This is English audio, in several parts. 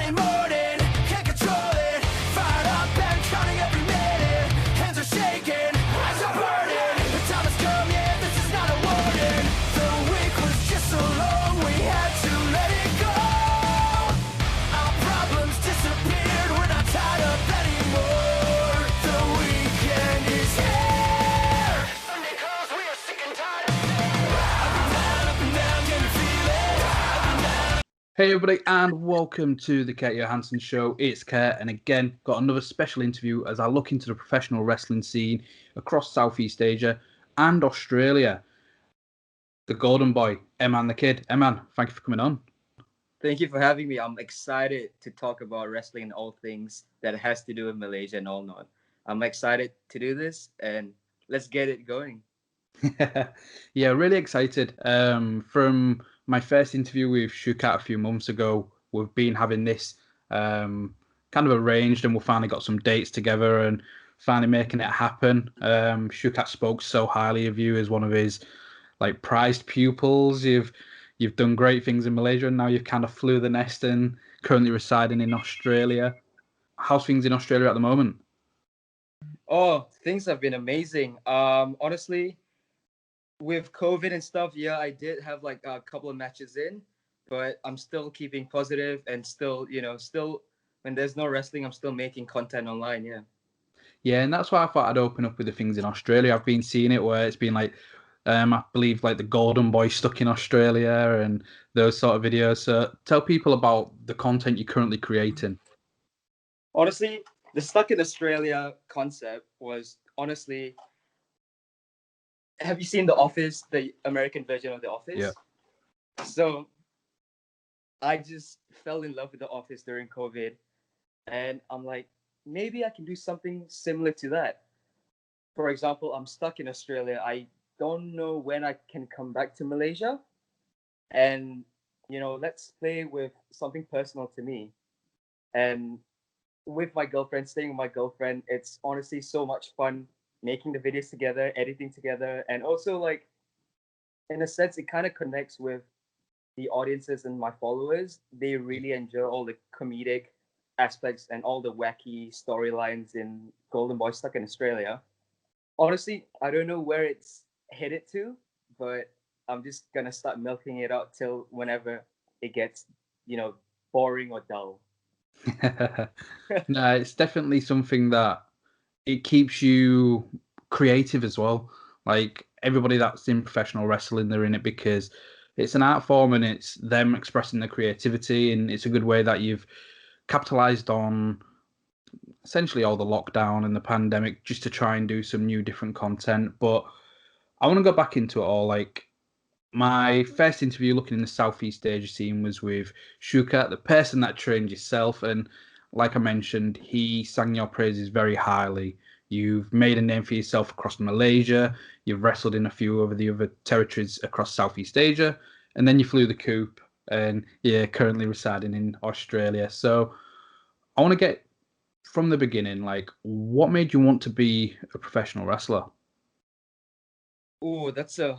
Friday morning, can't control it. Fired up and counting every minute. Hands are shaking, eyes are burning. The time has come, yeah, this is not a warning. The week was just so long, we had to let it go. Our problems disappeared, we're not tied up anymore. The weekend is here. Sunday calls, we are sick and tired of it. Up and down, can you feel it? Up and down. Hey everybody, and welcome to the Johansson show. It's Kurt, and again, got another special interview as I look into the professional wrestling scene across Southeast Asia and Australia. The Golden Boy, Emman The Kid. Emman, thank you for coming on. Thank you for having me. I'm excited to talk about wrestling and all things that has to do with Malaysia and all not. I'm excited to do this, and let's get it going. Yeah, really excited. From my first interview with Shaukat a few months ago, we've been having this kind of arranged, and we finally got some dates together and finally making it happen. Shaukat spoke so highly of you as one of his like prized pupils. You've done great things in Malaysia, and now you've kind of flew the nest and currently residing in Australia. How's things in Australia at the moment? Oh, things have been amazing. Honestly, with COVID and stuff, yeah, I did have like a couple of matches in, but I'm still keeping positive and still when there's no wrestling, I'm still making content online. Yeah. Yeah, and that's why I thought I'd open up with the things in Australia. I've been seeing it where it's been like, I believe like the Golden Boy stuck in Australia and those sort of videos. So tell people about the content you're currently creating. Honestly, the Stuck in Australia concept was honestly. Have you seen The Office, the American version of The Office? Yeah. So I just fell in love with The Office during COVID, and I'm like, maybe I can do something similar to that. For example, I'm stuck in Australia. I don't know when I can come back to Malaysia, and let's play with something personal to me. And with my girlfriend, staying with my girlfriend, it's honestly so much fun making the videos together, editing together, and also like in a sense, it kind of connects with the audiences and my followers. They really enjoy all the comedic aspects and all the wacky storylines in Golden Boy Stuck in Australia. Honestly, I don't know where it's headed to, but I'm just gonna start milking it out till whenever it gets, boring or dull. No, it's definitely something that it keeps you creative as well. Like everybody that's in professional wrestling, they're in it because it's an art form and it's them expressing their creativity, and it's a good way that you've capitalized on essentially all the lockdown and the pandemic just to try and do some new different content. But I want to go back into it all. Like my first interview looking in the Southeast Asia scene was with Shaukat, the person that trained yourself. And like I mentioned, he sang your praises very highly. You've made a name for yourself across Malaysia. You've wrestled in a few of the other territories across Southeast Asia. And then you flew the coop and you're currently residing in Australia. So I want to get from the beginning, like, what made you want to be a professional wrestler? Oh, that's a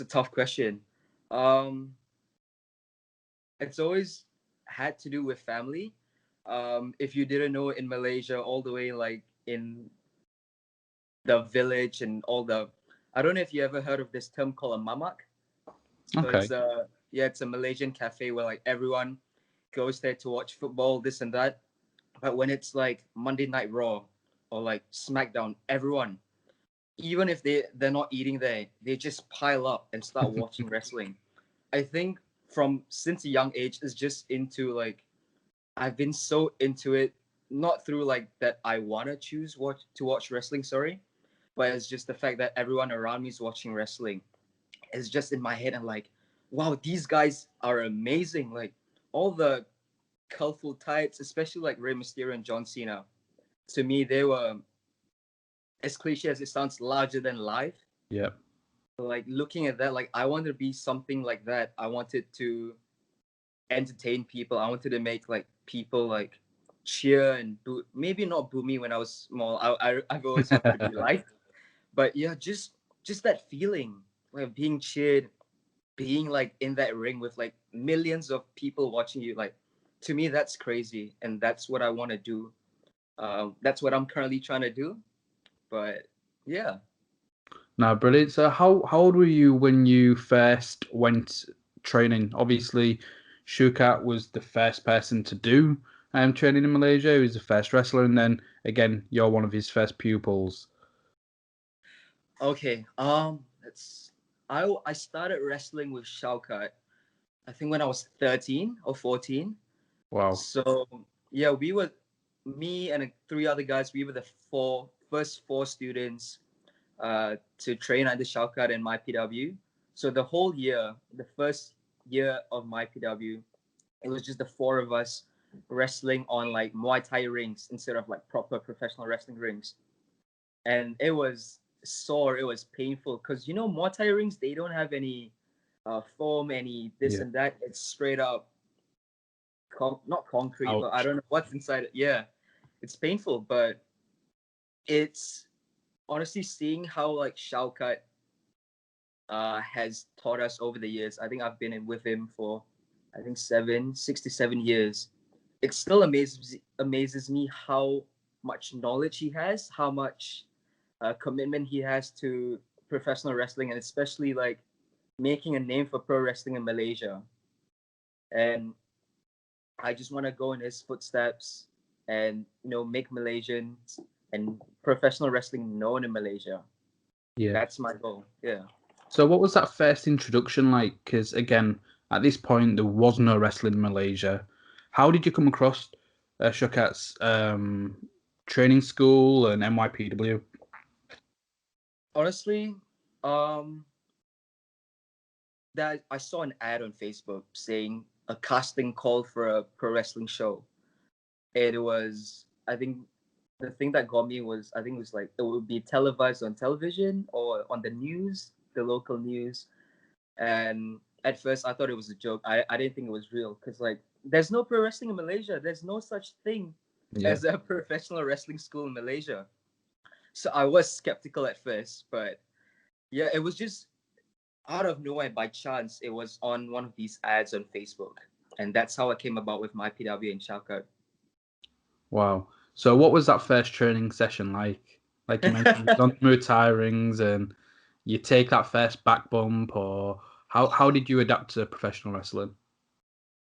tough question. Um, it's always had to do with family. If you didn't know, in Malaysia, all the way like in the village and all the, I don't know if you ever heard of this term called a mamak. So Okay. it's a Malaysian cafe where like everyone goes there to watch football, this and that. But when it's like Monday Night Raw or like SmackDown, everyone, even if they're not eating there, they just pile up and start watching wrestling. I think from since a young age, it's just into like I've been so into it, not through like that I wanna choose what to watch wrestling, sorry, but it's just the fact that everyone around me is watching wrestling. It's just in my head. I'm like, wow, these guys are amazing. Like all the colorful types, especially like Rey Mysterio and John Cena. To me, they were, as cliche as it sounds, larger than life. Yeah. Like looking at that, like I wanted to be something like that. I wanted to entertain people. I wanted to make like people like cheer and boo. Maybe not boo me when I was small. I've always wanted to be liked. But yeah, just that feeling like being cheered, being like in that ring with like millions of people watching you. Like to me, that's crazy, and that's what I want to do. That's what I'm currently trying to do. But yeah. Now, brilliant. So, how old were you when you first went training? Obviously, Shaukat was the first person to do training in Malaysia. He was the first wrestler, and then again, you're one of his first pupils. Okay. It's I started wrestling with Shaukat, I think when I was 13 or 14. Wow. So yeah, we were me and three other guys. We were the first four students to train under Shaukat and MyPW. So the whole year, the first year of MyPW, it was just the four of us wrestling on like Muay Thai rings instead of like proper professional wrestling rings. And it was sore, it was painful because Muay Thai rings, they don't have any foam, any this Yeah. and that. It's straight up not concrete, but I Ouch. don't know what's inside it. Yeah, it's painful, but it's honestly seeing how like Shaukat has taught us over the years. I think I've been in with him for I think 67 years. It still amazes me how much knowledge he has, how much commitment he has to professional wrestling, and especially like making a name for pro wrestling in Malaysia. And I just want to go in his footsteps and make Malaysians and professional wrestling known in Malaysia. Yeah. That's my goal. Yeah. So, what was that first introduction like? Because again, at this point, there was no wrestling in Malaysia. How did you come across Shaukat's training school and MYPW? Honestly, um, that I saw an ad on Facebook saying a casting call for a pro wrestling show. It was, I think, the thing that got me was I think it was like it would be televised on television or on the news, the local news. And at first I thought it was a joke. I didn't think it was real because like there's no pro wrestling in Malaysia. There's no such thing Yeah. as a professional wrestling school in Malaysia. So I was skeptical at first, but yeah, it was just out of nowhere by chance. It was on one of these ads on Facebook, and that's how I came about with MyPW and Shaukat. Wow. So, what was that first training session like? Like you mentioned, it was on Muay Thai rings, and you take that first back bump, or how did you adapt to professional wrestling?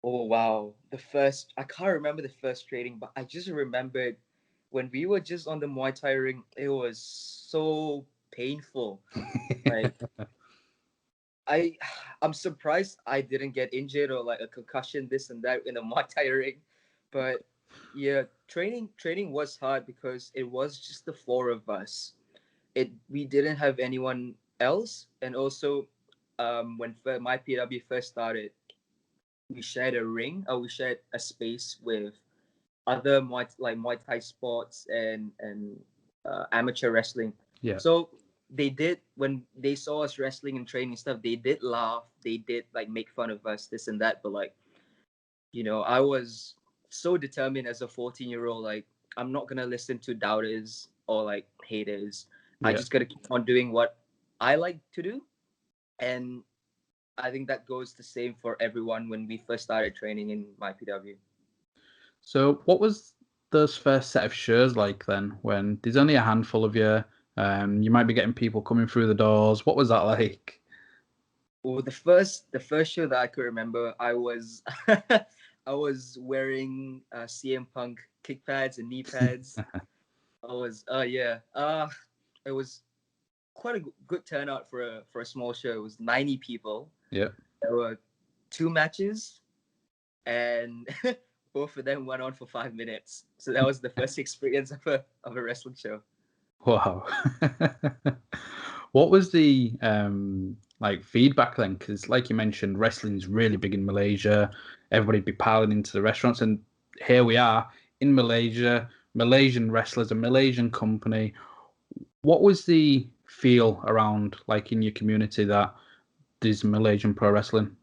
Oh wow, the first I can't remember the first training, but I just remembered when we were just on the Muay Thai ring. It was so painful. Like I, I'm surprised I didn't get injured or like a concussion, this and that in a Muay Thai ring. But yeah, training was hard because it was just the four of us. We didn't have anyone else, and also when my PW first started, we shared a ring, or we shared a space with other Muay Thai sports and amateur wrestling. Yeah. So they did when they saw us wrestling and training stuff. They did laugh. They did like make fun of us, this and that. But like I was so determined as a 14-year-old. Like I'm not gonna listen to doubters or like haters. I Yeah. just gotta keep on doing what I like to do, and I think that goes the same for everyone when we first started training in my PW. So, what was those first set of shows like then? When there's only a handful of you, you might be getting people coming through the doors. What was that like? Well, the first show that I could remember, I was I was wearing CM Punk kick pads and knee pads. I was yeah it was quite a good turnout for a small show. It was 90 people. Yeah. There were two matches, and both of them went on for 5 minutes. So that was the first experience of a wrestling show. Wow. What was the like feedback then? Because like you mentioned, wrestling is really big in Malaysia. Everybody'd be piling into the restaurants, and here we are in Malaysia, Malaysian wrestlers, a Malaysian company. What was the feel around like in your community that there's Malaysian pro wrestling?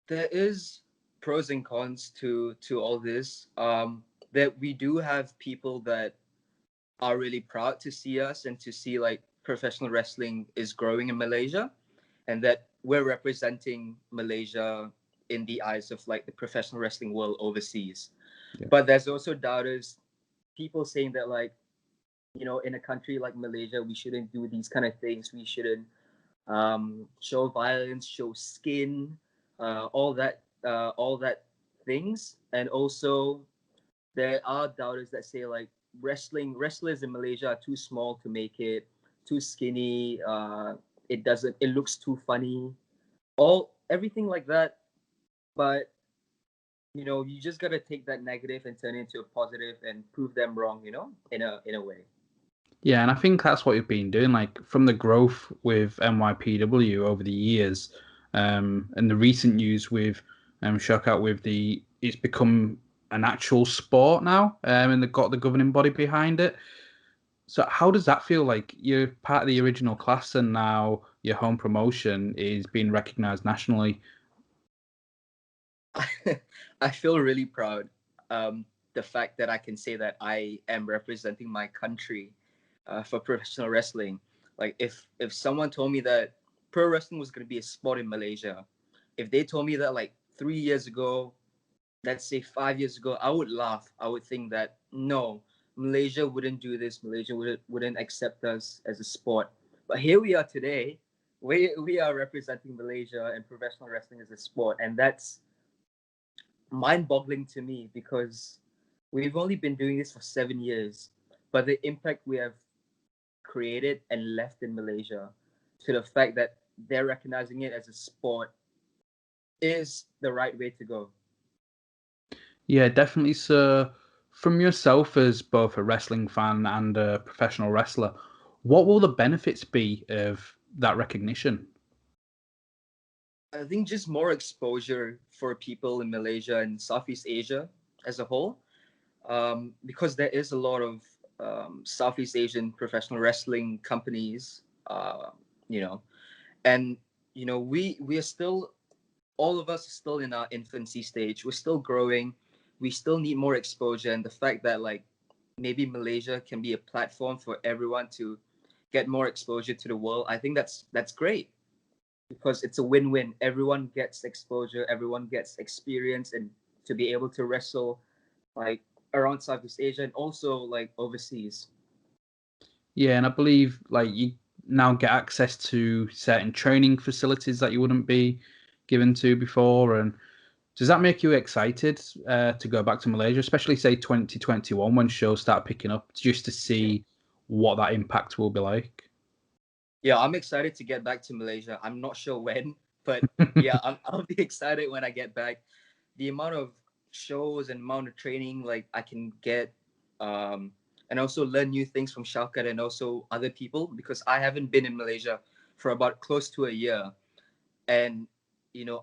There is pros and cons to all this. That we do have people that are really proud to see us and to see like professional wrestling is growing in Malaysia, and that we're representing Malaysia in the eyes of like the professional wrestling world overseas. Yeah. But there's also doubters, people saying that like, in a country like Malaysia, we shouldn't do these kind of things. We shouldn't show violence, show skin, all that things. And also, there are doubters that say like wrestlers in Malaysia are too small to make it, too skinny. It looks too funny, everything like that. But you just gotta take that negative and turn it into a positive and prove them wrong. In a way. Yeah, and I think that's what you've been doing, like from the growth with MyPW over the years, and the recent news with Shaukat with it's become an actual sport now, and they've got the governing body behind it. So how does that feel? Like you're part of the original class, and now your home promotion is being recognised nationally. I feel really proud. The fact that I can say that I am representing my country for professional wrestling. Like if someone told me that pro wrestling was going to be a sport in Malaysia, if they told me that like 3 years ago, let's say 5 years ago, I would laugh. I would think that no, Malaysia wouldn't do this. Malaysia wouldn't accept us as a sport. But here we are today. We are representing Malaysia and professional wrestling as a sport, and that's mind-boggling to me because we've only been doing this for 7 years, but the impact we have created and left in Malaysia, to the fact that they're recognizing it as a sport, is the right way to go. Yeah, definitely. So, from yourself as both a wrestling fan and a professional wrestler, what will the benefits be of that recognition? I think just more exposure for people in Malaysia and Southeast Asia as a whole, because there is a lot of Southeast Asian professional wrestling companies, you know, and we are still, all of us are still in our infancy stage. We're still growing. We still need more exposure, and the fact that like maybe Malaysia can be a platform for everyone to get more exposure to the world, I think that's great because it's a win-win. Everyone gets exposure, everyone gets experience, and to be able to wrestle like around Southeast Asia and also like overseas. Yeah, and I believe like you now get access to certain training facilities that you wouldn't be given to before. And does that make you excited to go back to Malaysia, especially say 2021 when shows start picking up, just to see what that impact will be like? Yeah, I'm excited to get back to Malaysia. I'm not sure when, but yeah, I'll be excited when I get back. The amount of shows and amount of training like I can get, and also learn new things from Shaukat and also other people, because I haven't been in Malaysia for about close to a year, and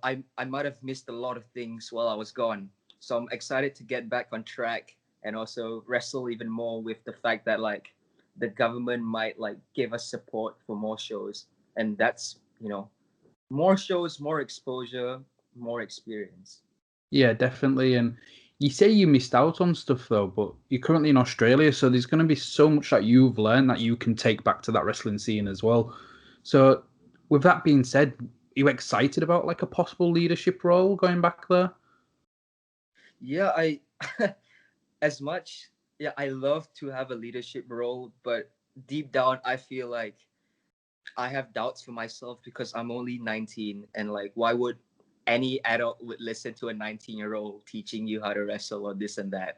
I might have missed a lot of things while I was gone. So I'm excited to get back on track and also wrestle even more with the fact that like the government might like give us support for more shows, and that's more shows, more exposure, more experience. Yeah, definitely. And you say you missed out on stuff though, but you're currently in Australia, so there's going to be so much that you've learned that you can take back to that wrestling scene as well. So, with that being said, are you excited about like a possible leadership role going back there? Yeah, I as much, yeah, I love to have a leadership role, but deep down I feel like I have doubts for myself because I'm only 19, and like why would any adult would listen to a 19-year-old teaching you how to wrestle or this and that?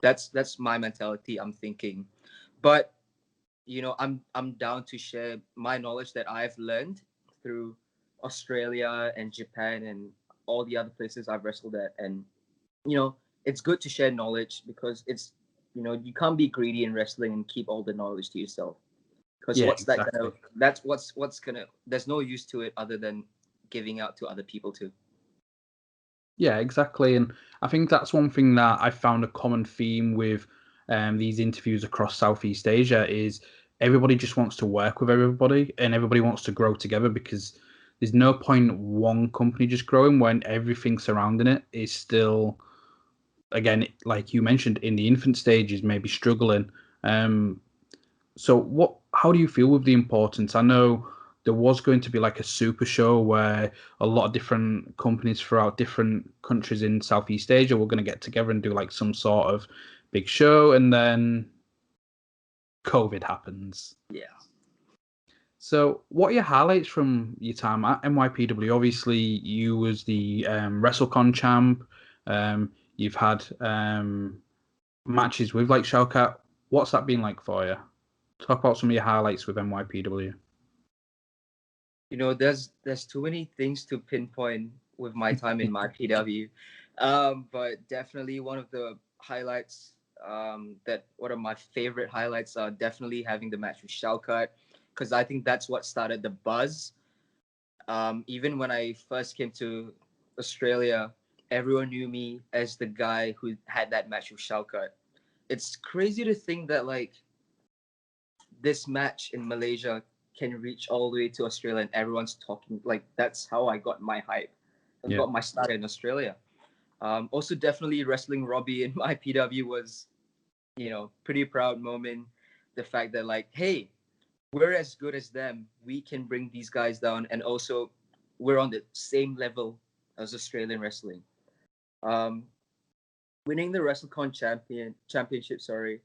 That's my mentality, I'm thinking. But I'm down to share my knowledge that I've learned through Australia and Japan and all the other places I've wrestled at. And it's good to share knowledge because you can't be greedy in wrestling and keep all the knowledge to yourself. Because Yeah, what's that gonna? exactly. That's what's gonna. There's no use to it other than giving out to other people too. Yeah, exactly. And I think that's one thing that I found a common theme with these interviews across Southeast Asia is everybody just wants to work with everybody and everybody wants to grow together because there's no point one company just growing when everything surrounding it is still, again, like you mentioned, in the infant stages, maybe struggling. Um, so how do you feel with the importance? I know there was going to be like a super show where a lot of different companies throughout different countries in Southeast Asia were going to get together and do like some sort of big show, and then COVID happens. Yeah. So, what are your highlights from your time at MyPW? Obviously, you was the WrestleCon champ. You've had matches with like Shaukat. What's that been like for you? Talk about some of your highlights with MyPW. You know, there's too many things to pinpoint with my time in MyPW, but definitely one of the highlights, that one of my favorite highlights are definitely having the match with Shaukat, because I think that's what started the buzz. Even when I first came to Australia, everyone knew me as the guy who had that match with Shaukat. It's crazy to think that like this match in Malaysia can reach all the way to Australia and everyone's talking. Like that's how I got my hype. I Yeah. got my start in Australia. Also, definitely wrestling Robbie in my PW was, pretty proud moment. The fact that like, hey, we're as good as them. We can bring these guys down, and also we're on the same level as Australian wrestling. Um, Winning the WrestleCon championship. Sorry,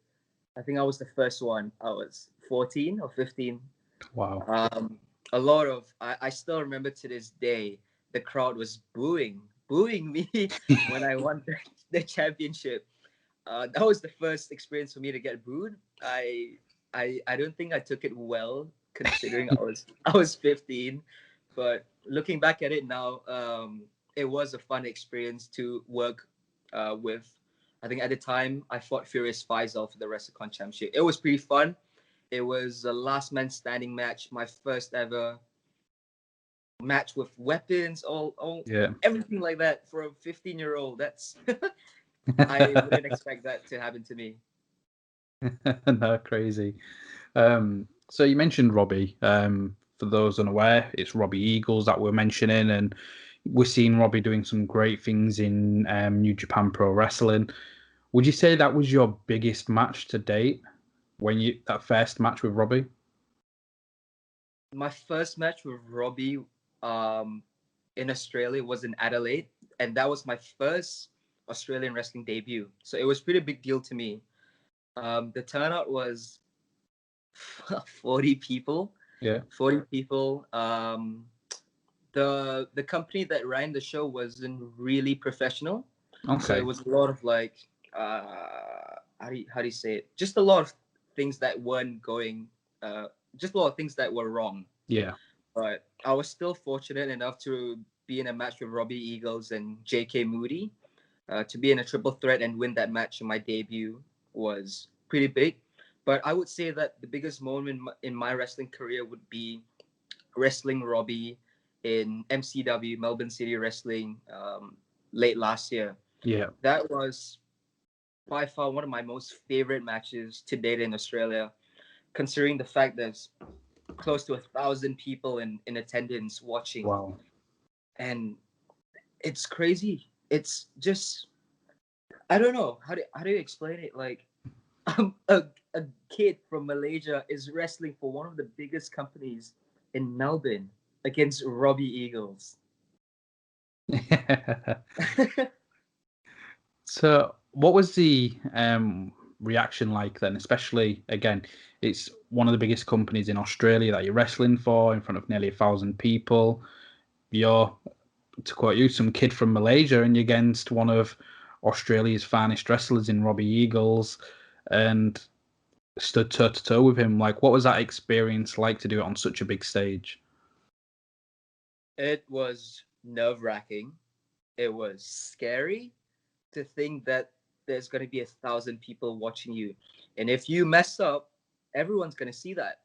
I think I was the first one. I was 14 or 15. Wow. A lot of I still remember to this day the crowd was booing me when I won the championship. That was the first experience for me to get booed. I don't think I took it well considering I was 15, but looking back at it now, it was a fun experience to work with. I think at the time I fought Furious Faisal for the WrestleCon championship. It was pretty fun. It was a last man standing match, my first ever match with weapons, all Yeah. everything like that for a 15-year-old. That's I wouldn't expect that to happen to me. No, crazy. So you mentioned Robbie. For those unaware, it's Robbie Eagles that we're mentioning, and we're seeing Robbie doing some great things in New Japan Pro Wrestling. Would you say that was your biggest match to date? That first match with Robbie? My first match with Robbie in Australia was in Adelaide, and that was my first Australian wrestling debut. So it was pretty big deal to me. The turnout was 40 people. Yeah. 40 people. The company that ran the show wasn't really professional, so Okay. it was a lot of like how do you say it? Just a lot of things that weren't going. Just a lot of things that were wrong. Yeah. But I was still fortunate enough to be in a match with Robbie Eagles and J.K. Moody. To be in a triple threat and win that match in my debut was pretty big. But I would say that the biggest moment in my wrestling career would be wrestling Robbie in MCW, Melbourne City Wrestling, late last year. Yeah. That was by far one of my most favorite matches to date in Australia, considering the fact there's close to 1,000 people in attendance watching. Wow. And it's crazy. It's just, I don't know how do you explain it. Like, a kid from Malaysia is wrestling for one of the biggest companies in Melbourne against Robbie Eagles. So, what was the reaction like then? Especially again, it's one of the biggest companies in Australia that you're wrestling for in front of nearly 1,000 people. You're, to quote you, some kid from Malaysia, and you're against one of Australia's finest wrestlers in Robbie Eagles, and stood toe to toe with him. Like, what was that experience like to do it on such a big stage? It was nerve-wracking. It was scary to think that there's going to be 1,000 people watching you. And if you mess up, everyone's going to see that.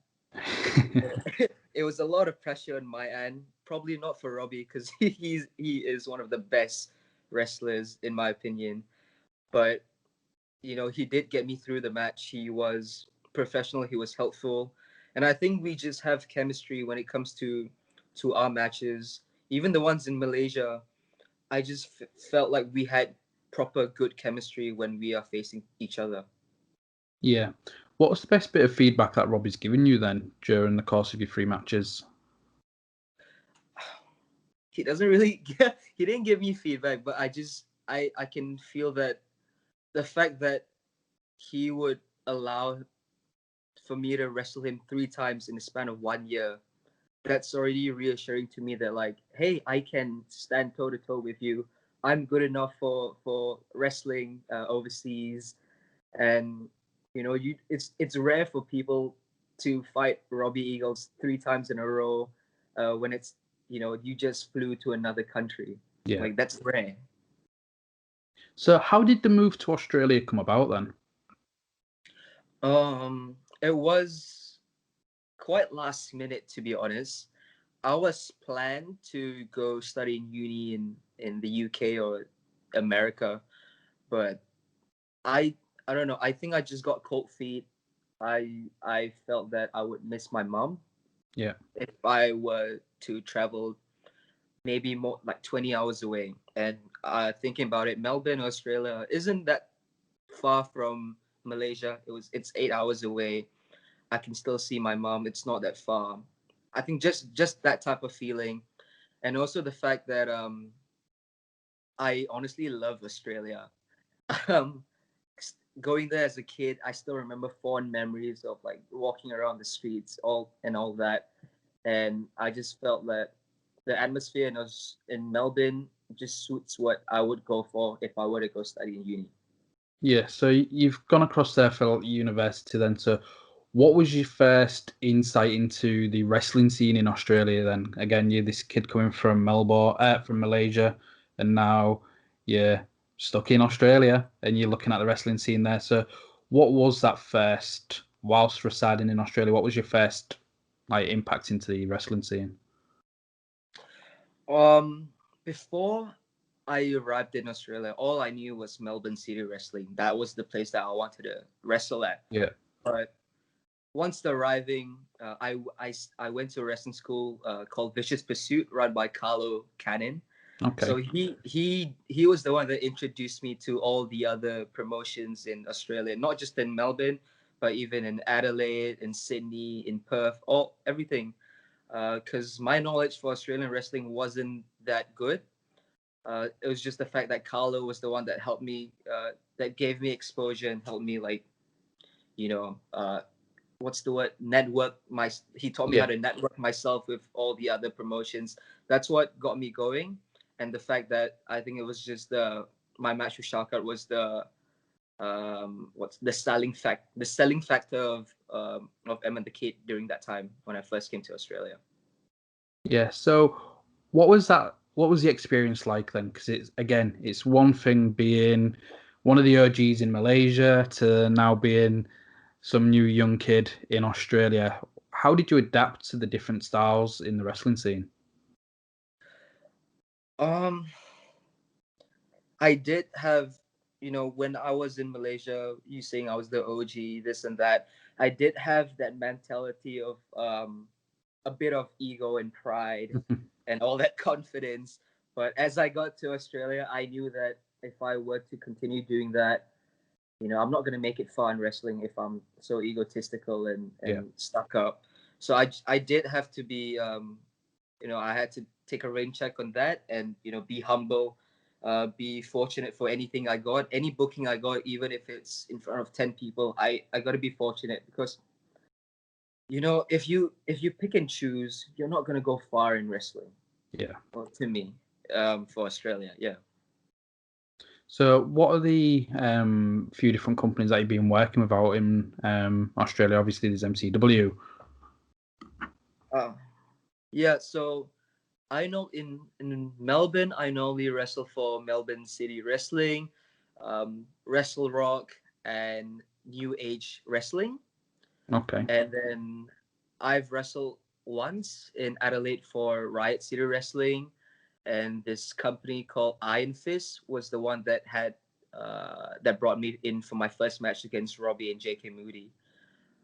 It was a lot of pressure on my end. Probably not for Robbie, because he is one of the best wrestlers in my opinion. But he did get me through the match. He was professional. He was helpful, and I think we just have chemistry when it comes to our matches. Even the ones in Malaysia, I just felt like we had proper good chemistry when we are facing each other. Yeah. What was the best bit of feedback that Robbie's given you then during the course of your 3 matches? he doesn't really he didn't give me feedback, but I can feel that the fact that he would allow for me to wrestle him 3 times in the span of 1 year, that's already reassuring to me that, like, hey, I can stand toe to toe with you. I'm good enough for wrestling overseas. And it's rare for people to fight Robbie Eagles 3 times in a row when it's you just flew to another country. Yeah. Like, that's rare. So how did the move to Australia come about then? It was quite last minute, to be honest. I was planned to go study in uni in the UK or America, but I don't know. I think I just got cold feet. I felt that I would miss my mom Yeah. if I were to travel maybe more like 20 hours away. And thinking about it, Melbourne, Australia isn't that far from Malaysia. It's 8 hours away. I can still see my mom. It's not that far. I think just that type of feeling, and also the fact that I honestly love Australia. Um, Going there as a kid, I still remember fond memories of like walking around the streets, all that, and I just felt that the atmosphere in Melbourne just suits what I would go for if I were to go study in uni. Yeah, so you've gone across there for university then. So what was your first insight into the wrestling scene in Australia then? Again, you're this kid coming from Melbourne, from Malaysia, and now you're stuck in Australia and you're looking at the wrestling scene there. So what was that first, whilst residing in Australia, what was your first like impact into the wrestling scene? Before I arrived in Australia, all I knew was Melbourne City Wrestling. That was the place that I wanted to wrestle at. Yeah. But once arriving, I went to a wrestling school called Vicious Pursuit, run by Carlo Cannon. Okay. So he was the one that introduced me to all the other promotions in Australia, not just in Melbourne, but even in Adelaide, in Sydney, in Perth, everything. Because my knowledge for Australian wrestling wasn't that good. It was just the fact that Carlo was the one that helped me, that gave me exposure and helped me, like, what's the word? He taught me how Yeah. to network myself with all the other promotions. That's what got me going. And the fact that I think it was just my match with Shaukat was what's the selling factor of Emman The Kid during that time when I first came to Australia. Yeah. So what was that? What was the experience like then? Because it's one thing being one of the OGs in Malaysia to now being some new young kid in Australia. How did you adapt to the different styles in the wrestling scene? Um, I did have, when I was in Malaysia, you saying I was the OG, this and that. I did have that mentality of a bit of ego and pride and all that confidence. But as I got to Australia, I knew that if I were to continue doing that, I'm not going to make it far in wrestling if I'm so egotistical Yeah. and stuck up. So I did have to be, I had to take a rain check on that and, be humble, be fortunate for anything I got, any booking I got, even if it's in front of 10 people, I got to be fortunate because, if you pick and choose, you're not going to go far in wrestling. Yeah. Well, to me, for Australia, yeah. So what are the few different companies that you've been working with out in Australia? Obviously, there's MCW. Yeah, so I know in Melbourne, I normally wrestle for Melbourne City Wrestling, Wrestle Rock, and New Age Wrestling. Okay. And then I've wrestled once in Adelaide for Riot City Wrestling, and this company called Iron Fist was the one that brought me in for my first match against Robbie and JK Moody.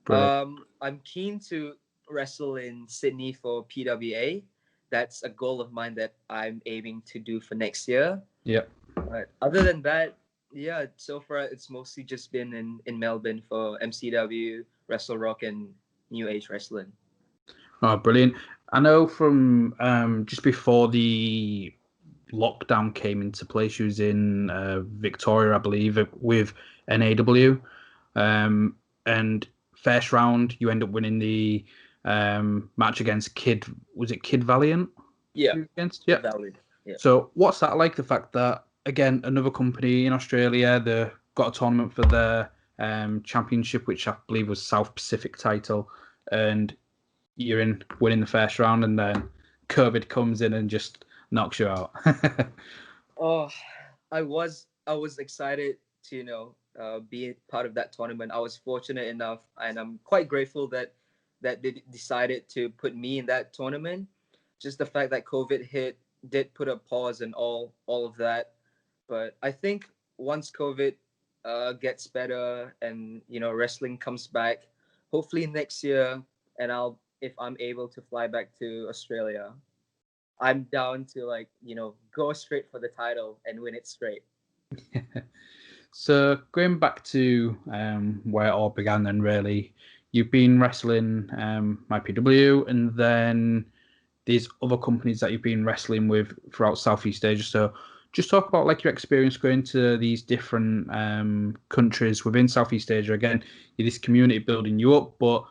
Brilliant. I'm keen to wrestle in Sydney for PWA. That's a goal of mine that I'm aiming to do for next year. Yeah. But other than that, yeah, so far it's mostly just been in Melbourne for MCW, Wrestle Rock, and New Age Wrestling. Oh, brilliant. I know from just before the lockdown came into place, she was in Victoria, I believe, with NAW. And first round, you end up winning the match against Kid. Was it Kid Valiant? Yeah, Against? Yeah. valid. Yeah. So what's that like? The fact that again, another company in Australia, they got a tournament for their championship, which I believe was South Pacific title, and you're in winning the first round, and then COVID comes in and just knocks you out. Oh, I was excited to be part of that tournament. I was fortunate enough, and I'm quite grateful that they decided to put me in that tournament. Just the fact that COVID hit did put a pause in all of that. But I think once COVID gets better and wrestling comes back, hopefully next year, and if I'm able to fly back to Australia, I'm down to go straight for the title and win it straight. So going back to where it all began, then really, you've been wrestling MyPW, and then these other companies that you've been wrestling with throughout Southeast Asia. So just talk about like your experience going to these different countries within Southeast Asia. Again, you're this community building you up, but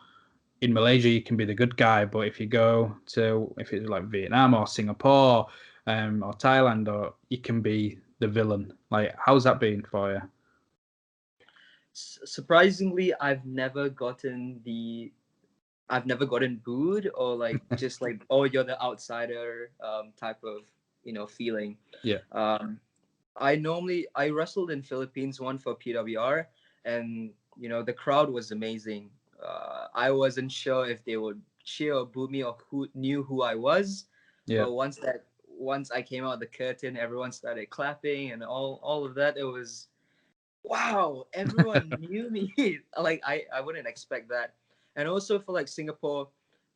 in Malaysia you can be the good guy, but if you go to if it's like Vietnam or Singapore or Thailand, or you can be the villain. Like, how's that been for you? Surprisingly, I've never gotten booed or just like, oh, you're the outsider type of feeling. Yeah. I wrestled in Philippines one for PWR, and the crowd was amazing. I wasn't sure if they would cheer or boo me or who knew who I was, Yeah. but once I came out the curtain, everyone started clapping and all of that. It was wow, everyone knew me. I wouldn't expect that. And also for Singapore,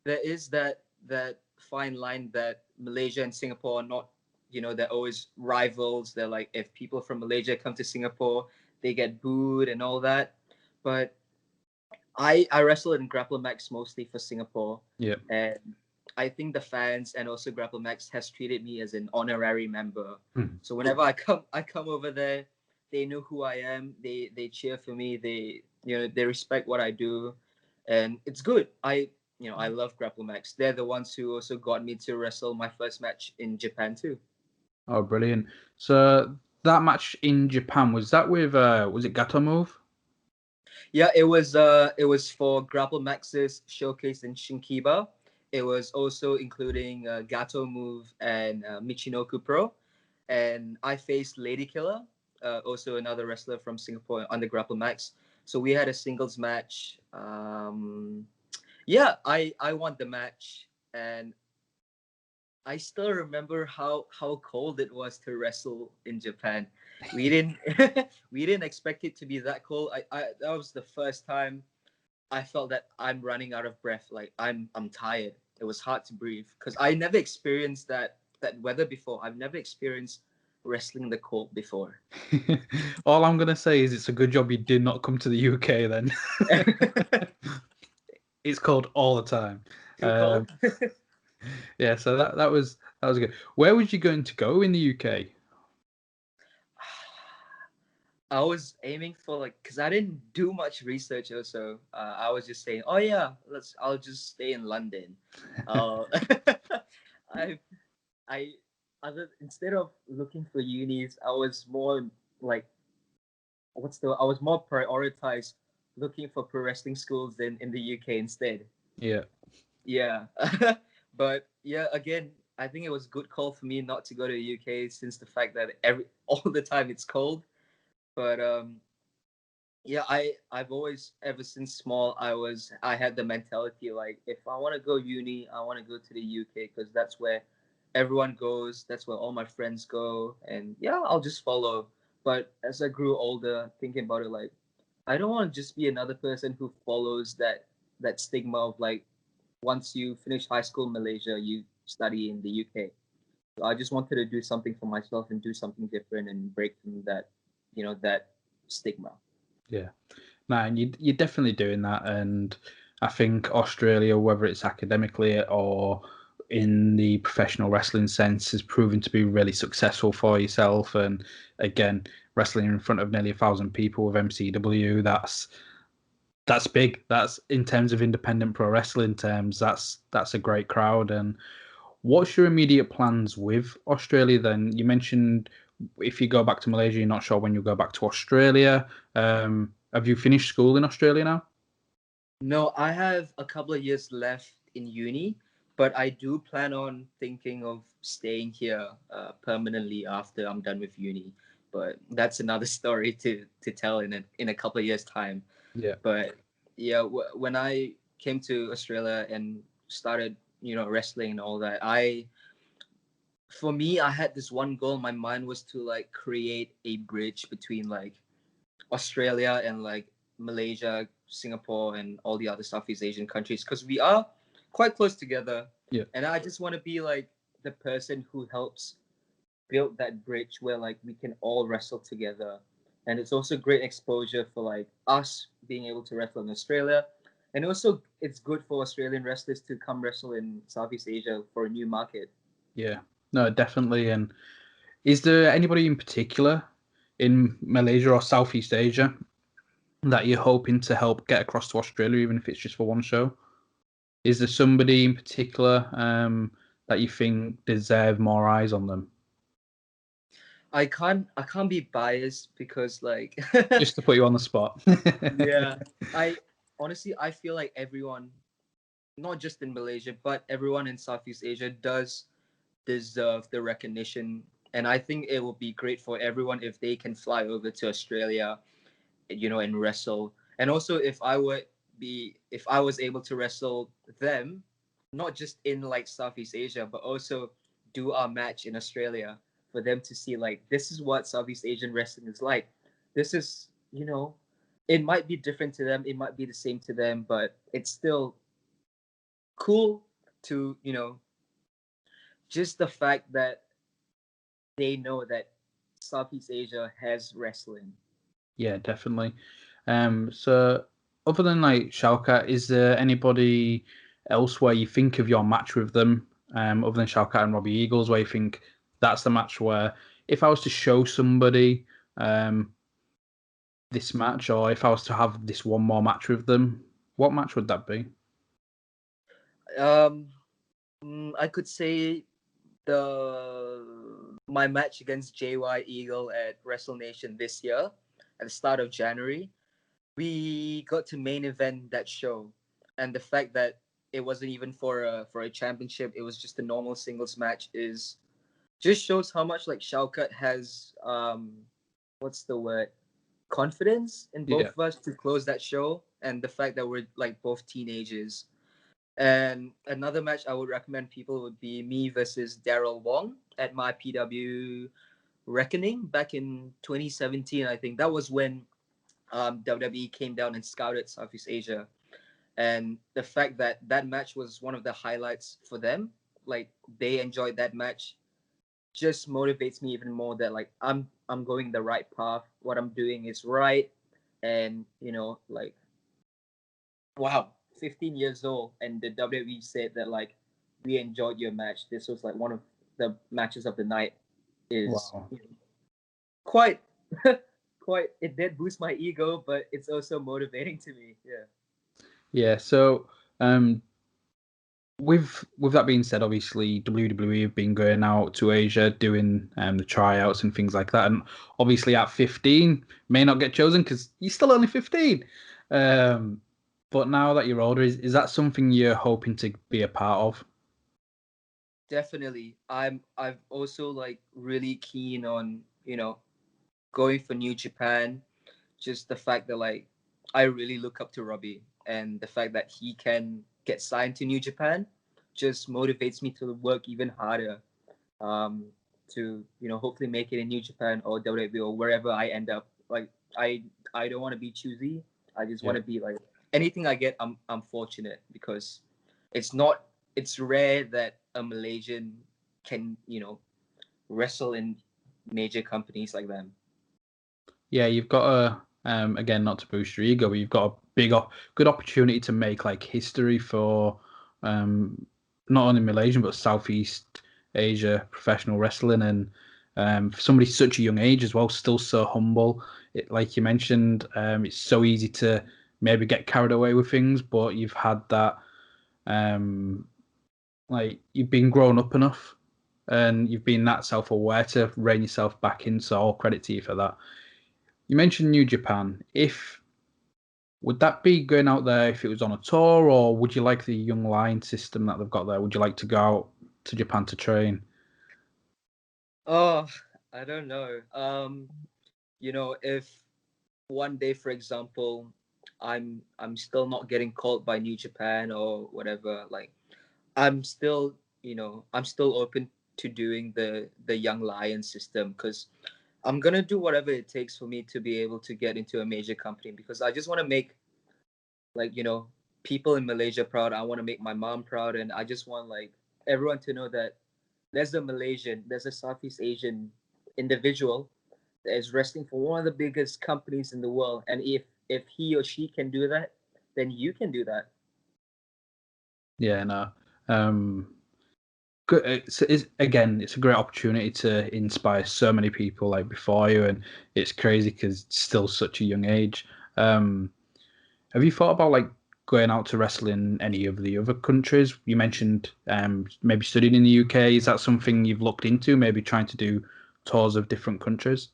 there is that fine line that Malaysia and Singapore are not, they're always rivals. They're like, if people from Malaysia come to Singapore, they get booed and all that. But I wrestle in GrappleMax mostly for Singapore. Yeah. And I think the fans and also GrappleMax has treated me as an honorary member. Mm. So whenever I come over there, they know who I am. They cheer for me. They respect what I do, and it's good. I love GrappleMax. They're the ones who also got me to wrestle my first match in Japan too. Oh, brilliant. So that match in Japan, was that with was it Gato Move? Yeah, it was for GrappleMax's showcase in Shinkiba. It was also including Gato Move and Michinoku Pro, and I faced Lady Killer, also another wrestler from Singapore on the GrappleMax. So we had a singles match. Yeah, I won the match, and I still remember how cold it was to wrestle in Japan. We didn't we didn't expect it to be that cold. I that was the first time I felt that I'm running out of breath. Like I'm tired. It was hard to breathe because I never experienced that weather before. I've never experienced wrestling in the cold before. All I'm gonna say is it's a good job you did not come to the UK then. It's cold all the time. Too cold. Yeah, so that was good. Where was you going to go in the UK? I was aiming for because I didn't do much research also. I was just saying, oh yeah, I'll just stay in London. Uh, I I instead of looking for unis, I was more like I was more prioritized looking for pro wrestling schools in the UK instead. Yeah. Yeah. But yeah, again, I think it was a good call for me not to go to the UK since the fact that all the time it's cold. But yeah, I've always ever since small I had the mentality like if I want to go uni, I want to go to the UK because that's where everyone goes, that's where all my friends go, and yeah, I'll just follow. But as I grew older, thinking about it, like I don't want to just be another person who follows that stigma of like once you finish high school in Malaysia, you study in the UK. So I just wanted to do something for myself and do something different and break from that stigma. Yeah. Man, you're definitely doing that, and I think Australia, whether it's academically or in the professional wrestling sense, has proven to be really successful for yourself. And again, wrestling in front of nearly 1,000 people with MCW, that's big. That's in terms of independent pro wrestling terms. That's a great crowd. And what's your immediate plans with Australia then? You mentioned if you go back to Malaysia, you're not sure when you'll go back to Australia. Have you finished school in Australia now? No, I have a couple of years left in uni, but I do plan on thinking of staying here permanently after I'm done with uni. But that's another story to tell in a couple of years' time. Yeah. But yeah, when I came to Australia and started, wrestling and all that, for me, I had this one goal. My mind was to like create a bridge between like Australia and like Malaysia, Singapore, and all the other Southeast Asian countries because we are quite close together. Yeah. And I just want to be like the person who helps build that bridge where like we can all wrestle together. And it's also great exposure for like us being able to wrestle in Australia. And also it's good for Australian wrestlers to come wrestle in Southeast Asia for a new market. Yeah. No, definitely. And is there anybody in particular in Malaysia or Southeast Asia that you're hoping to help get across to Australia, even if it's just for one show? Is there somebody in particular that you think deserve more eyes on them? I can't be biased because like Just to put you on the spot. yeah, I honestly I feel like everyone, not just in Malaysia, but everyone in Southeast Asia does deserve the recognition. And I think it will be great for everyone if they can fly over to Australia, and wrestle. And also if I was able to wrestle them, not just in like Southeast Asia, but also do our match in Australia for them to see like this is what Southeast Asian wrestling is like. This is, it might be different to them, it might be the same to them, but it's still cool to, just the fact that they know that Southeast Asia has wrestling. Yeah, definitely. So other than like Shaukat, is there anybody else where you think of your match with them, other than Shaukat and Robbie Eagles, where you think that's the match where if I was to show somebody this match, or if I was to have this one more match with them, what match would that be? Um, I could say the my match against JY Eagle at Wrestle Nation this year at the start of January. We got to main event that show, and the fact that it wasn't even for a championship, it was just a normal singles match is just shows how much like Shaukat has what's the word, confidence in both Yeah. of us to close that show, and the fact that we're like both teenagers. And another match I would recommend people would be me versus Daryl Wong at MyPW Reckoning back in 2017. I think that was when WWE came down and scouted Southeast Asia, and the fact that that match was one of the highlights for them, like they enjoyed that match, just motivates me even more that like I'm going the right path. What I'm doing is right, and like wow, 15 years old, and the WWE said that like we enjoyed your match. This was like one of the matches of the night. Is Wow. quite quite. It did boost my ego, but it's also motivating to me. Yeah. Yeah. So with that being said, obviously WWE have been going out to Asia doing the tryouts and things like that, and obviously at 15 may not get chosen because you're still only 15. But now that you're older, is that something you're hoping to be a part of? Definitely. I've also like really keen on, going for New Japan. Just the fact that like I really look up to Robbie, and the fact that he can get signed to New Japan just motivates me to work even harder. Um to, hopefully make it in New Japan or WWE or wherever I end up. Like I don't want to be choosy. I just want Yeah. to be like anything I get, I'm fortunate because it's not it's rare that a Malaysian can, wrestle in major companies like them. Yeah, you've got a again, not to boost your ego, but you've got good opportunity to make like history for not only Malaysian but Southeast Asia professional wrestling, and for somebody such a young age as well, still so humble. Like you mentioned, it's so easy to maybe get carried away with things, but you've had that, like you've been grown up enough, and you've been that self-aware to rein yourself back in. So all credit to you for that. You mentioned New Japan. Would that be going out there if it was on a tour, or would you like the young lion system that they've got there? Would you like to go out to Japan to train? Oh, I don't know. If one day, for example, I'm still not getting called by New Japan or whatever, like I'm still, I'm still open to doing the young lion system, because I'm gonna do whatever it takes for me to be able to get into a major company, because I just want to make, like, people in Malaysia proud. I want to make my mom proud, and I just want, like, everyone to know that there's a Southeast Asian individual that is wrestling for one of the biggest companies in the world, and if he or she can do that, then you can do that. Yeah, no. Good. It's a great opportunity to inspire so many people like before you, and it's crazy because it's still such a young age. Um, have you thought about like going out to wrestle in any of the other countries? You mentioned maybe studying in the UK. Is that something you've looked into? Maybe trying to do tours of different countries?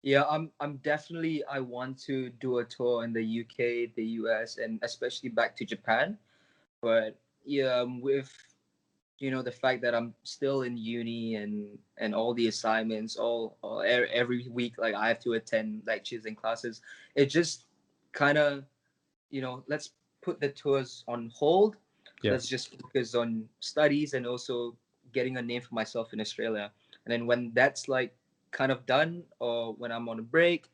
Yeah, I'm definitely, I want to do a tour in the UK, the US, and especially back to Japan. But yeah, with the fact that I'm still in uni, and all the assignments, every week, like I have to attend lectures and classes. It just kind of, let's put the tours on hold. Yeah. Let's just focus on studies and also getting a name for myself in Australia. And then when that's like kind of done, or when I'm on a break,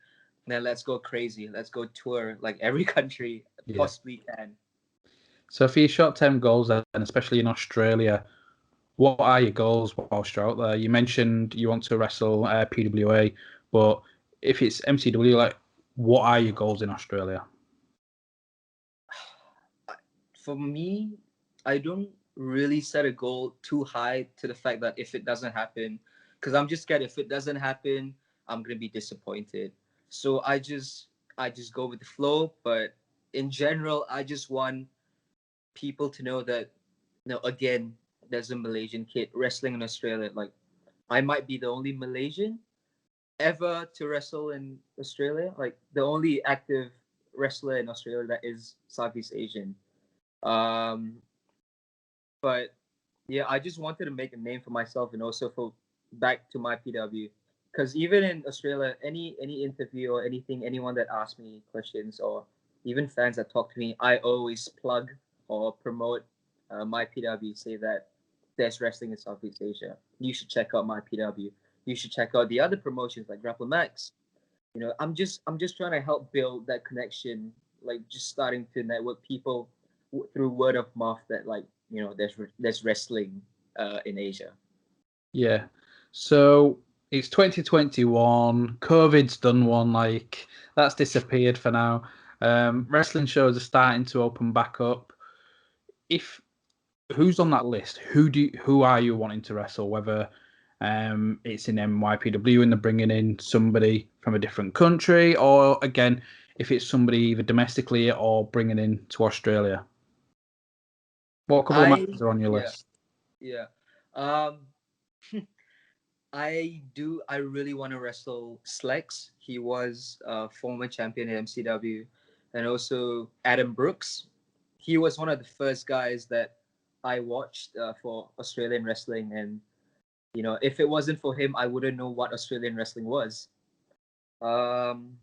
then let's go crazy. Let's go tour like every country Yeah. possibly can. So for your short-term goals, and especially in Australia, what are your goals whilst you're out there? You mentioned you want to wrestle PWA, but if it's MCW, like, what are your goals in Australia? For me, I don't really set a goal too high, to the fact that if it doesn't happen, because I'm just scared if it doesn't happen, I'm gonna be disappointed. So I just go with the flow. But in general, I just want people to know that, again, there's a Malaysian kid wrestling in Australia. Like, I might be the only Malaysian ever to wrestle in Australia, like the only active wrestler in Australia that is Southeast Asian. Um, but yeah, I just wanted to make a name for myself, and also for back to MyPW, because even in Australia, any interview or anything, anyone that asks me questions, or even fans that talk to me, I always plug or promote MyPW. Say that there's wrestling in Southeast Asia. You should check out MyPW. You should check out the other promotions like GrappleMax. I'm just trying to help build that connection, like just starting to network people through word of mouth, that, like, there's wrestling in Asia. Yeah. So it's 2021. COVID's done one. Like, that's disappeared for now. Wrestling shows are starting to open back up. If Who's on that list? Who are you wanting to wrestle? Whether it's in MYPW and they're bringing in somebody from a different country, or again, if it's somebody either domestically or bringing in to Australia. What couple of I matches are on your Yeah, list? yeah. Um, I really want to wrestle Slex. He was a former champion at MCW, and also Adam Brooks. He was one of the first guys that I watched for Australian wrestling, and if it wasn't for him, I wouldn't know what Australian wrestling was. Um,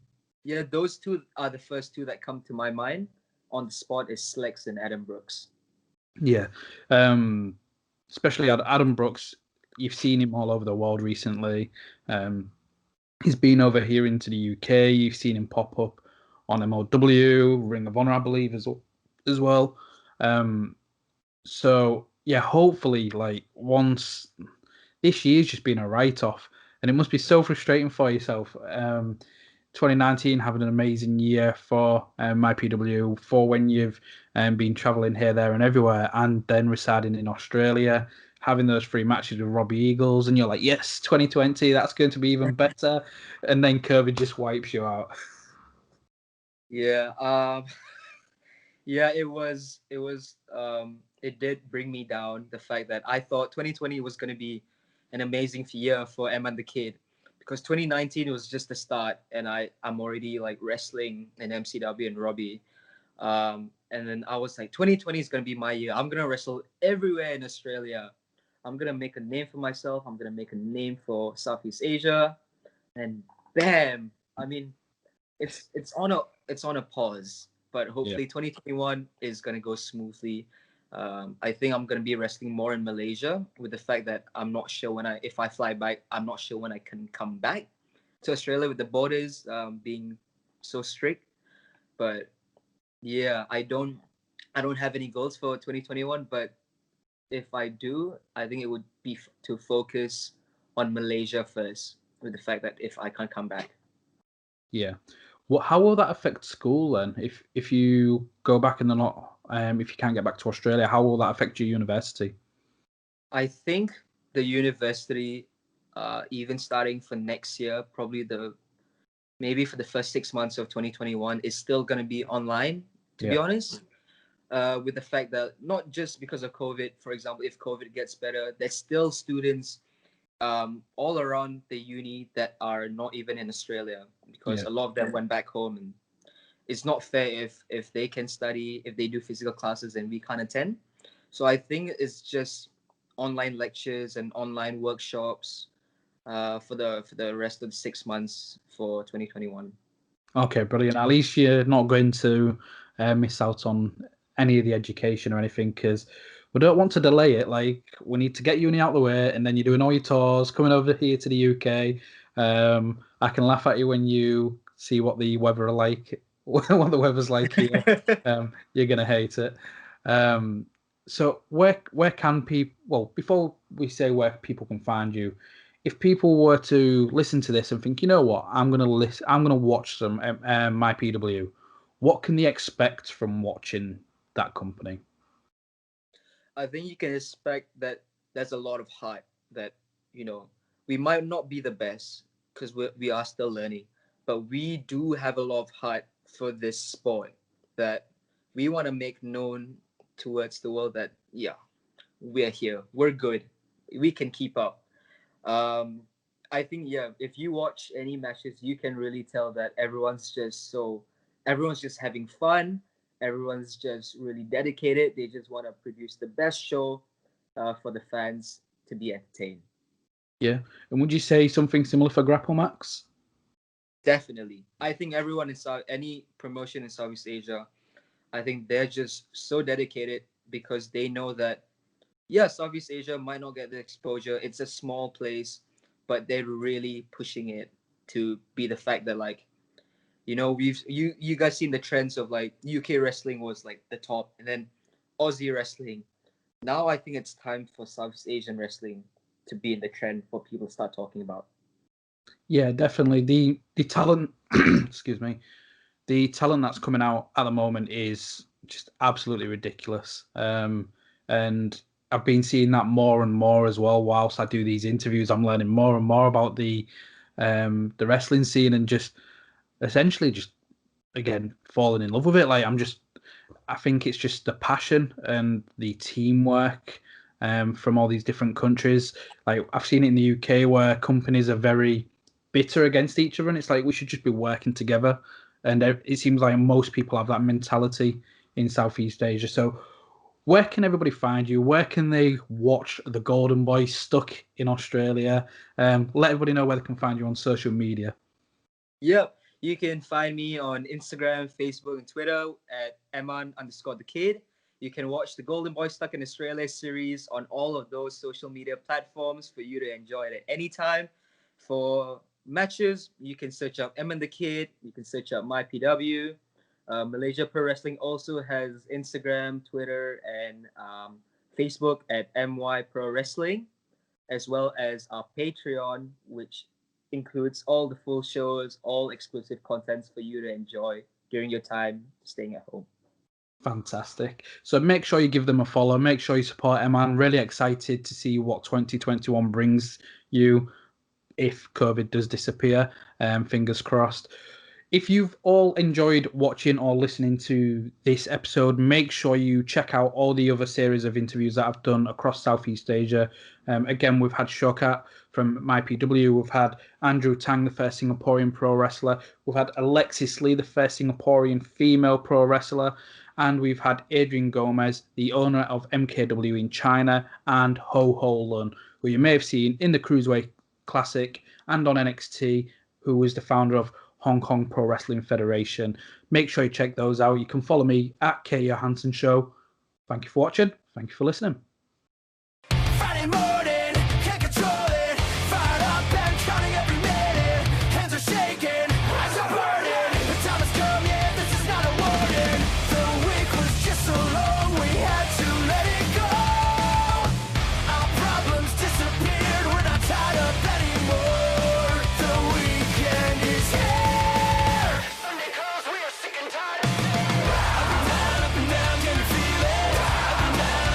yeah, those two are the first two that come to my mind on the spot, is Slex and Adam Brooks. Yeah. Um, Especially Adam Brooks. You've seen him all over the world recently. Um, he's been over here into the UK. You've seen him pop up on MLW, Ring of Honor, I believe, as well. So yeah, hopefully, like, once this year's just been a write-off, and it must be so frustrating for yourself. 2019 having an amazing year for MyPW, for when you've been traveling here, there, and everywhere, and then residing in Australia, having those 3 matches with Robbie Eagles, and you're like, yes, 2020, that's going to be even better, and then COVID just wipes you out. Yeah. Yeah, it did bring me down, the fact that I thought 2020 was going to be an amazing year for Emman The Kid, because 2019 was just the start, and I'm already like wrestling in MCW and Robbie. And then I was like, 2020 is going to be my year. I'm going to wrestle everywhere in Australia. I'm going to make a name for myself. I'm going to make a name for Southeast Asia. And bam, I mean, it's on a pause, but Yeah. hopefully 2021 is gonna go smoothly. I think I'm gonna be wrestling more in Malaysia, with the fact that I'm not sure if I fly back, I'm not sure when I can come back to Australia with the borders being so strict. But yeah, I don't have any goals for 2021, but if I do, I think it would be to focus on Malaysia first, with the fact that if I can't come back. Yeah. How will that affect school then? If you go back and they're not, if you can't get back to Australia, how will that affect your university? I think the university, even starting for next year, maybe for the first 6 months of 2021, is still going to be online, to be Yeah. honest. With the fact that not just because of COVID, for example, if COVID gets better, there's still students all around the uni that are not even in Australia, because Yeah. a lot of them went back home, and it's not fair if they can study, if they do physical classes and we can't attend. So I think it's just online lectures and online workshops for the rest of the 6 months for 2021. Okay, brilliant. At least you're not going to miss out on any of the education or anything, because we don't want to delay it. Like, we need to get uni out of the way, and then you're doing all your tours, coming over here to the UK. I can laugh at you when you see what the weather are like, what the weather's like here. You're gonna hate it. So where can people? Well, before we say where people can find you, if people were to listen to this and think, you know what, I'm gonna watch some MyPW, what can they expect from watching that company? I think you can expect that there's a lot of hype, that you know we might not be the best, because we are still learning, but we do have a lot of hype for this sport, that we want to make known towards the world that yeah, we're here, we're good, we can keep up. Um, I think yeah, if you watch any matches, you can really tell that everyone's just having fun. Everyone's just really dedicated. They just want to produce the best show for the fans to be entertained. Yeah, and would you say something similar for GrappleMax? Definitely, I think any promotion in Southeast Asia, I think they're just so dedicated, because they know that yeah, Southeast Asia might not get the exposure. It's a small place, but they're really pushing it to be the fact that like, you guys seen the trends of like UK wrestling was like the top, and then Aussie wrestling. Now I think it's time for Southeast Asian wrestling to be in the trend for people to start talking about. Yeah, definitely. The talent, excuse me, the talent that's coming out at the moment is just absolutely ridiculous. And I've been seeing that more and more as well. Whilst I do these interviews, I'm learning more and more about the wrestling scene, and just essentially just again falling in love with it. Like, I think it's just the passion and the teamwork from all these different countries. Like, I've seen it in the UK where companies are very bitter against each other, and it's like we should just be working together. And it seems like most people have that mentality in Southeast Asia. So, where can everybody find you? Where can they watch the Golden Boy stuck in Australia? Let everybody know where they can find you on social media. Yep. You can find me on Instagram, Facebook, and Twitter at Emman_the Kid. You can watch the Golden Boy Stuck in Australia series on all of those social media platforms for you to enjoy it at any time. For matches, you can search up Emman The Kid. You can search up MyPW. Malaysia Pro Wrestling also has Instagram, Twitter, and Facebook at MY Pro Wrestling, as well as our Patreon, which includes all the full shows, all exclusive contents for you to enjoy during your time staying at home. Fantastic. So make sure you give them a follow. Make sure you support Emman. Really excited to see what 2021 brings you if COVID does disappear. Fingers crossed. If you've all enjoyed watching or listening to this episode, make sure you check out all the other series of interviews that I've done across Southeast Asia. Again, we've had Shaukat from MyPW. We've had Andrew Tang, the first Singaporean pro wrestler. We've had Alexis Lee, the first Singaporean female pro wrestler. And we've had Adrian Gomez, the owner of MKW in China, and Ho Ho Lun, who you may have seen in the Cruiserweight Classic and on NXT, who was the founder of Hong Kong Pro Wrestling Federation. Make sure you check those out. You can follow me at Johansson Show. Thank you for watching. Thank you for listening.